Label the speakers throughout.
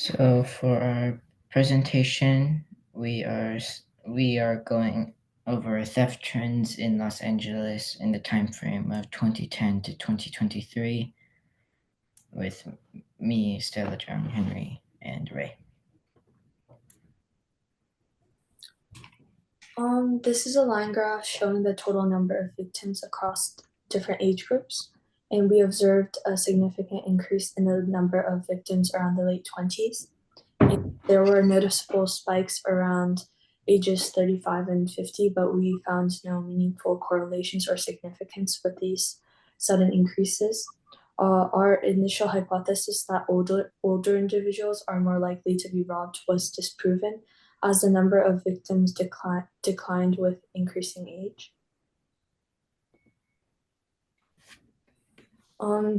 Speaker 1: So for our presentation, we are going over theft trends in Los Angeles in the time frame of 2010 to 2023 with me, Stella, Jeong, Henry, and Ray.
Speaker 2: This is a line graph showing the total number of victims across different age groups, and we observed a significant increase in the number of victims around the late 20s. And there were noticeable spikes around ages 35 and 50, but we found no meaningful correlations or significance with these sudden increases. Our initial hypothesis that older individuals are more likely to be robbed was disproven as the number of victims declined with increasing age.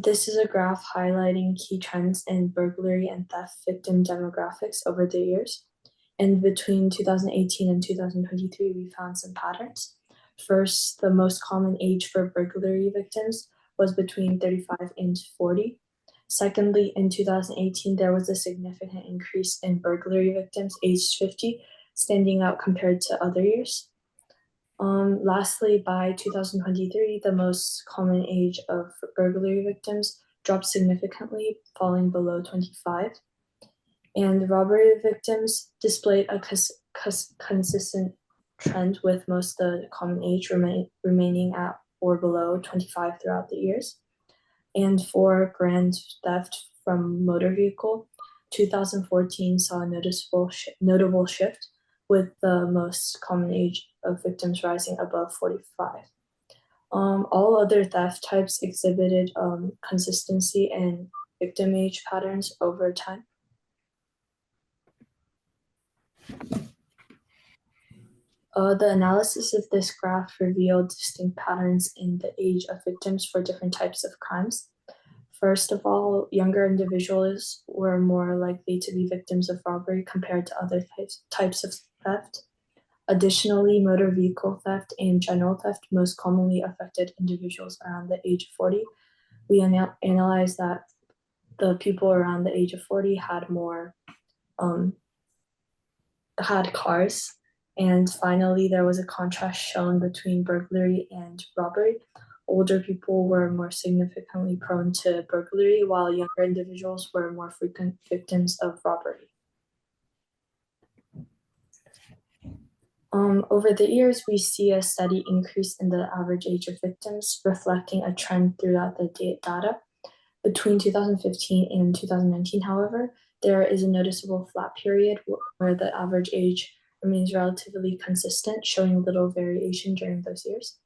Speaker 2: This is a graph highlighting key trends in burglary and theft victim demographics over the years. And between 2018 and 2023, we found some patterns. First, the most common age for burglary victims was between 35 and 40. Secondly, in 2018, there was a significant increase in burglary victims aged 50, standing out compared to other years. Lastly, by 2023, the most common age of burglary victims dropped significantly, falling below 25. And robbery victims displayed a consistent trend, with most of the common age remaining at or below 25 throughout the years. And for grand theft from motor vehicle, 2014 saw a notable shift, with the most common age of victims rising above 45. All other theft types exhibited consistency and victim age patterns over time. The analysis of this graph revealed distinct patterns in the age of victims for different types of crimes. First of all, younger individuals were more likely to be victims of robbery compared to other types of theft. Additionally, motor vehicle theft and general theft most commonly affected individuals around the age of 40. We analyzed that the people around the age of 40 had had cars. And finally, there was a contrast shown between burglary and robbery. Older people were more significantly prone to burglary, while younger individuals were more frequent victims of robbery. Over the years, we see a steady increase in the average age of victims, reflecting a trend throughout the data. Between 2015 and 2019, however, there is a noticeable flat period where the average age remains relatively consistent, showing little variation during those years.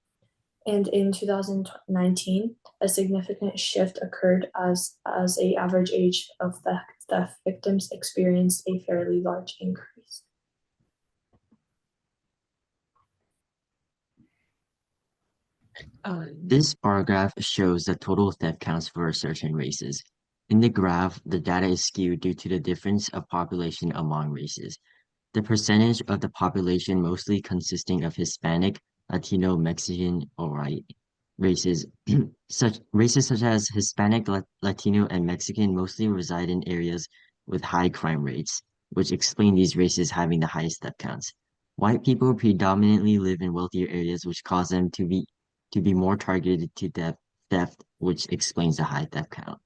Speaker 2: And in 2019, a significant shift occurred as a average age of theft victims experienced a fairly large increase.
Speaker 3: This bar graph shows the total theft counts for certain races. In the graph, the data is skewed due to the difference of population among races. The percentage of the population mostly consisting of Hispanic, Latino, Mexican, or white races, such as Hispanic, Latino, and Mexican mostly reside in areas with high crime rates, which explain these races having the highest theft counts. White people predominantly live in wealthier areas, which cause them to be more targeted to theft, which explains the high theft count.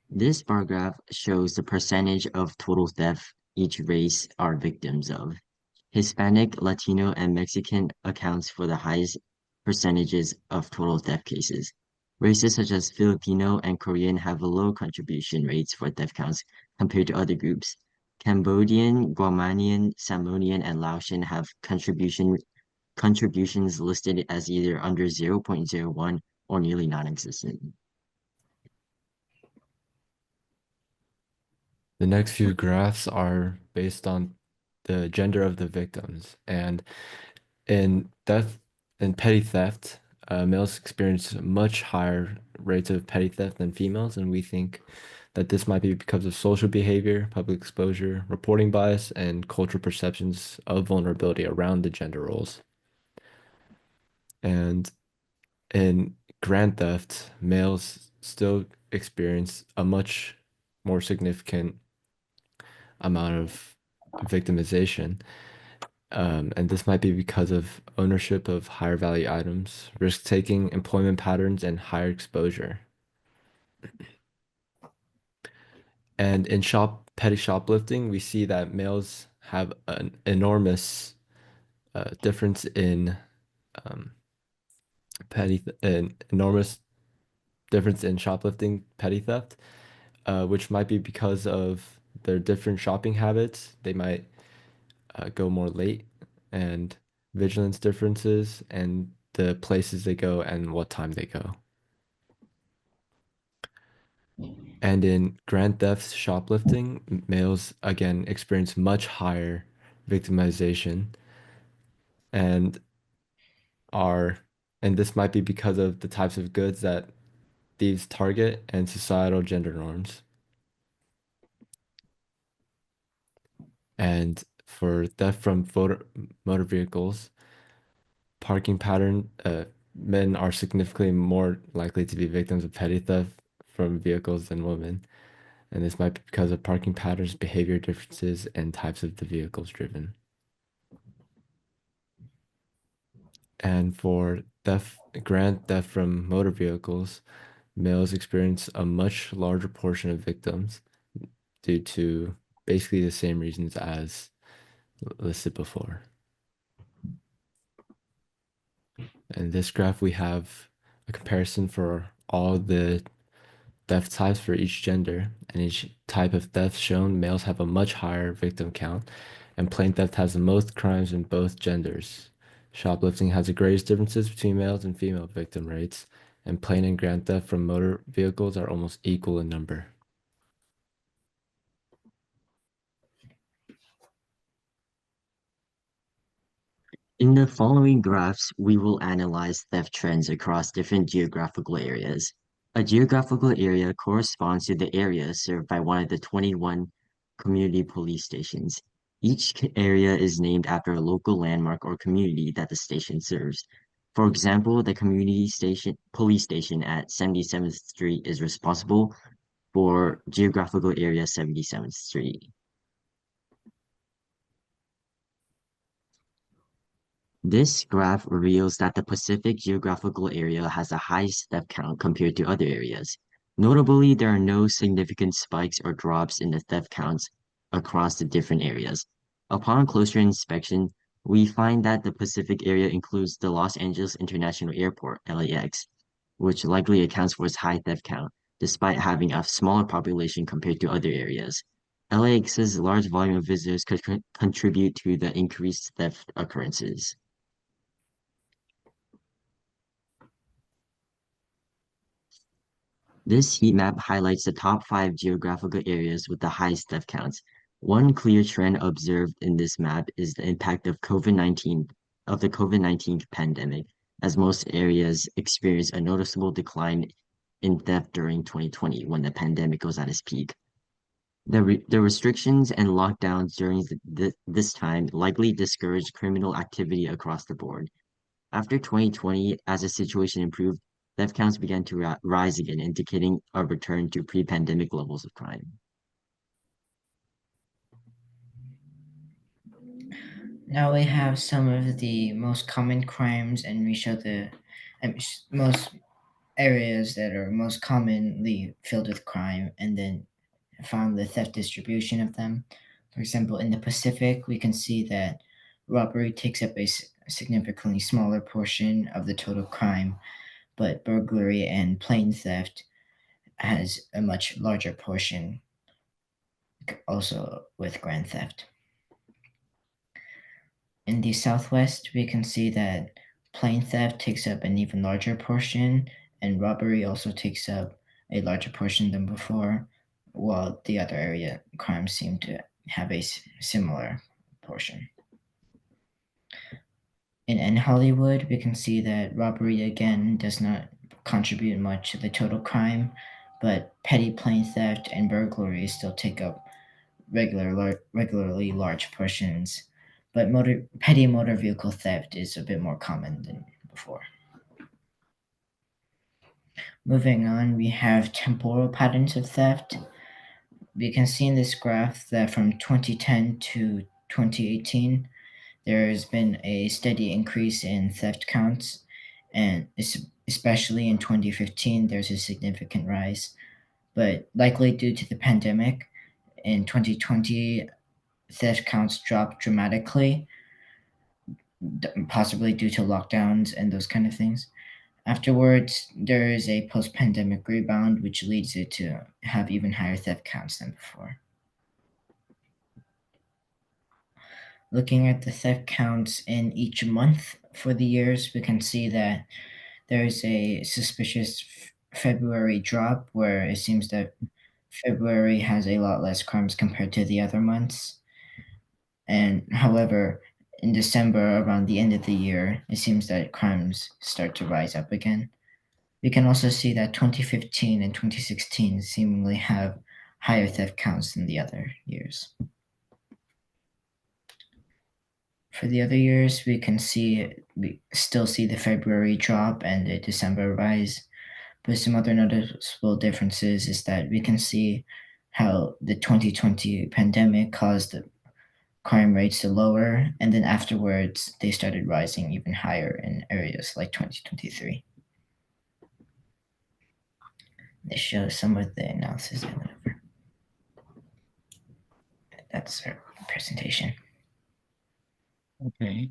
Speaker 3: This bar graph shows the percentage of total theft each race are victims of. Hispanic, Latino, and Mexican accounts for the highest percentages of total theft cases. Races such as Filipino and Korean have low contribution rates for theft counts compared to other groups. Cambodian, Guamanian, Samoanian, and Laotian have contributions listed as either under 0.01 or nearly non-existent.
Speaker 4: The next few graphs are based on the gender of the victims, and in petty theft, males experience much higher rates of petty theft than females, and we think that this might be because of social behavior, public exposure, reporting bias, and cultural perceptions of vulnerability around the gender roles. And in grand theft, males still experience a much more significant amount of victimization. And this might be because of ownership of higher value items, risk-taking, employment patterns, and higher exposure. And in petty shoplifting, we see that males have an enormous difference in um, an enormous difference in shoplifting petty theft, which might be because of their different shopping habits. They might go more late, and vigilance differences, and the places they go and what time they go. And in grand theft shoplifting, males again experience much higher victimization and are, and this might be because of the types of goods that thieves target and societal gender norms. And for theft from motor vehicles, parking pattern, men are significantly more likely to be victims of petty theft from vehicles than women. And this might be because of parking patterns, behavior differences, and types of the vehicles driven. And for grand theft from motor vehicles, males experience a much larger portion of victims due to basically the same reasons as listed before. In this graph, we have a comparison for all the theft types for each gender, and each type of theft shown, males have a much higher victim count, and plain theft has the most crimes in both genders. Shoplifting has the greatest differences between males and female victim rates, and plain and grand theft from motor vehicles are almost equal in number.
Speaker 3: In the following graphs, we will analyze theft trends across different geographical areas. A geographical area corresponds to the area served by one of the 21 community police stations. Each area is named after a local landmark or community that the station serves. For example, the police station at 77th Street is responsible for geographical area 77th Street. This graph reveals that the Pacific geographical area has the highest theft count compared to other areas. Notably, there are no significant spikes or drops in the theft counts across the different areas. Upon closer inspection, we find that the Pacific area includes the Los Angeles International Airport, LAX, which likely accounts for its high theft count, despite having a smaller population compared to other areas. LAX's large volume of visitors could contribute to the increased theft occurrences. This heat map highlights the top 5 geographical areas with the highest theft counts. One clear trend observed in this map is the impact of the COVID-19 pandemic, as most areas experienced a noticeable decline in theft during 2020 when the pandemic was at its peak. The restrictions and lockdowns during this time likely discouraged criminal activity across the board. After 2020, as the situation improved, theft counts began to rise again, indicating a return to pre-pandemic levels of crime.
Speaker 1: Now we have some of the most common crimes, and we show the most areas that are most commonly filled with crime, and then found the theft distribution of them. For example, in the Pacific, we can see that robbery takes up a significantly smaller portion of the total crime, but burglary and plain theft has a much larger portion, also with grand theft. In the Southwest, we can see that plain theft takes up an even larger portion, and robbery also takes up a larger portion than before, while the other area crimes seem to have a similar portion. In Hollywood, we can see that robbery again does not contribute much to the total crime, but petty plain theft and burglary still take up regularly large portions. But petty motor vehicle theft is a bit more common than before. Moving on, we have temporal patterns of theft. We can see in this graph that from 2010 to 2018, there has been a steady increase in theft counts, and especially in 2015, there's a significant rise. But likely due to the pandemic, in 2020, theft counts dropped dramatically, possibly due to lockdowns and those kind of things. Afterwards, there is a post pandemic rebound, which leads it to have even higher theft counts than before. Looking at the theft counts in each month for the years, we can see that there is a suspicious February drop where it seems that February has a lot less crimes compared to the other months. And however, in December, around the end of the year, it seems that crimes start to rise up again. We can also see that 2015 and 2016 seemingly have higher theft counts than the other years. For the other years, we still see the February drop and the December rise. But some other noticeable differences is that we can see how the 2020 pandemic caused the crime rates to lower, and then afterwards they started rising even higher in areas like 2023. This shows some of the analysis I went over. That's our presentation.
Speaker 5: Okay.